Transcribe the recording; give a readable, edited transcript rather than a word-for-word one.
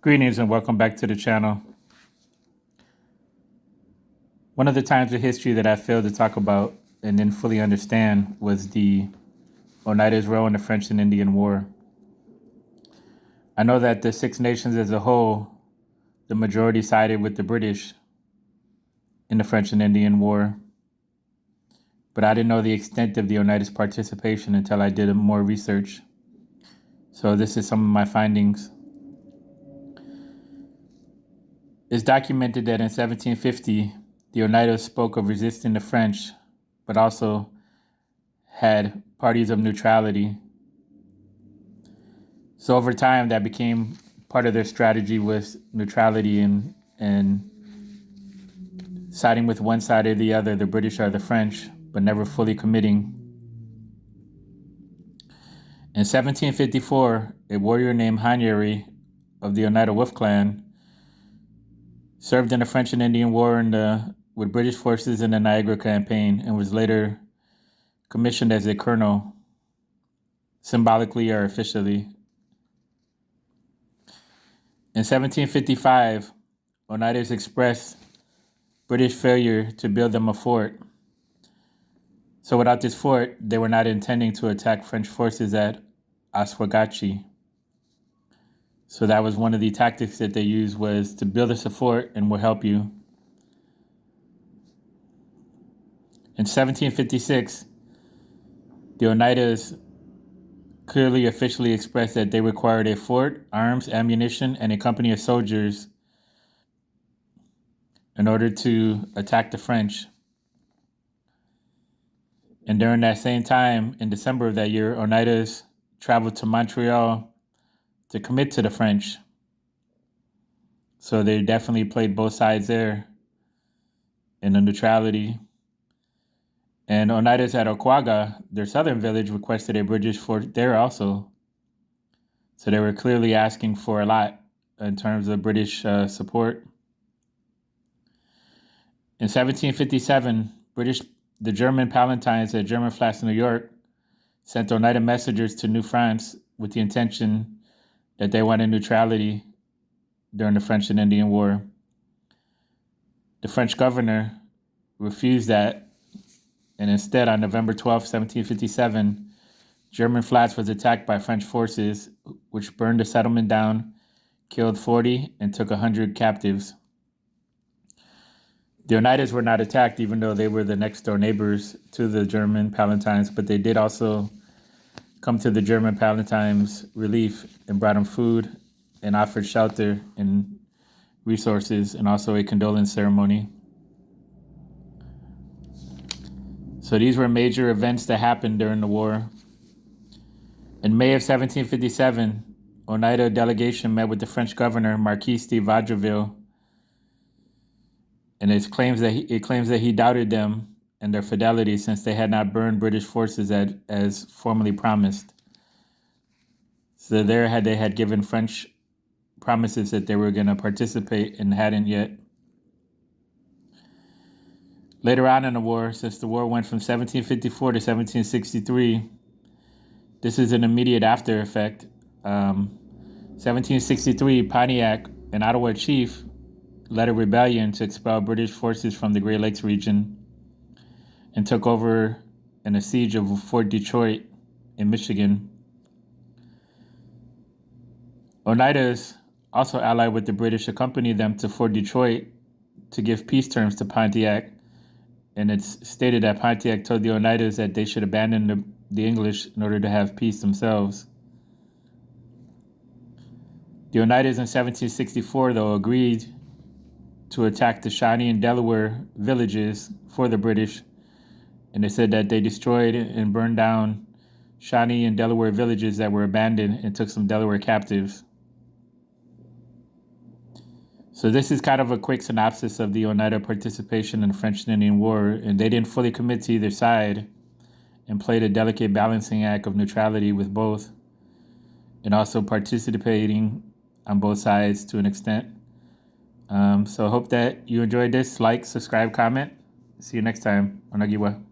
Greetings and welcome back to the channel. One of the times in history that I failed to talk about and didn't fully understand was the Oneidas role in the French and Indian War. I know that the Six Nations as a whole, the majority sided with the British in the French and Indian War, but I didn't know the extent of the Oneidas participation until I did more research. So this is some of my findings. It's documented that in 1750, the Oneidas spoke of resisting the French, but also had parties of neutrality. So over time, that became part of their strategy, was neutrality and siding with one side or the other, the British or the French, but never fully committing. In 1754, a warrior named Hanyeri of the Oneida Wolf Clan served in the French and Indian War with British forces in the Niagara Campaign and was later commissioned as a colonel, symbolically or officially. In 1755, Oneidas expressed British failure to build them a fort. So without this fort, they were not intending to attack French forces at Oswegatchie. So that was one of the tactics that they used, was to build us a fort and we'll help you. In 1756, the Oneidas clearly officially expressed that they required a fort, arms, ammunition, and a company of soldiers in order to attack the French. And during that same time, in December of that year, Oneidas traveled to Montreal to commit to the French. So they definitely played both sides there in the neutrality. And Oneidas at Oquaga, their southern village, requested a British fort there also. So they were clearly asking for a lot in terms of British support. In 1757, the German Palatines at German Flats, New York, sent Oneida messengers to New France with the intention that they wanted neutrality during the French and Indian War. The French governor refused that, and instead, on November 12, 1757, German Flats was attacked by French forces, which burned the settlement down, killed 40, and took 100 captives. The Oneidas were not attacked, even though they were the next-door neighbors to the German Palatines, but they did also come to the German Palatines' relief and brought them food and offered shelter and resources, and also a condolence ceremony. So these were major events that happened during the war. In May of 1757, Oneida delegation met with the French governor, Marquis de Vaudreuil, and it claims that he doubted them and their fidelity, since they had not burned British forces as formerly promised. So they had given French promises that they were going to participate and hadn't yet. Later on in the war, since the war went from 1754 to 1763, this is an immediate after effect. 1763, Pontiac, an Ottawa chief, led a rebellion to expel British forces from the Great Lakes region and took over in a siege of Fort Detroit in Michigan. Oneidas, also allied with the British, accompanied them to Fort Detroit to give peace terms to Pontiac, and it's stated that Pontiac told the Oneidas that they should abandon the English in order to have peace themselves. The Oneidas in 1764, though, agreed to attack the Shawnee and Delaware villages for the British, and they said that they destroyed and burned down Shawnee and Delaware villages that were abandoned and took some Delaware captives. So this is kind of a quick synopsis of the Oneida participation in the French and Indian War, and they didn't fully commit to either side and played a delicate balancing act of neutrality with both, and also participating on both sides to an extent. So I hope that you enjoyed this. Like, subscribe, comment. See you next time. Onagiwa.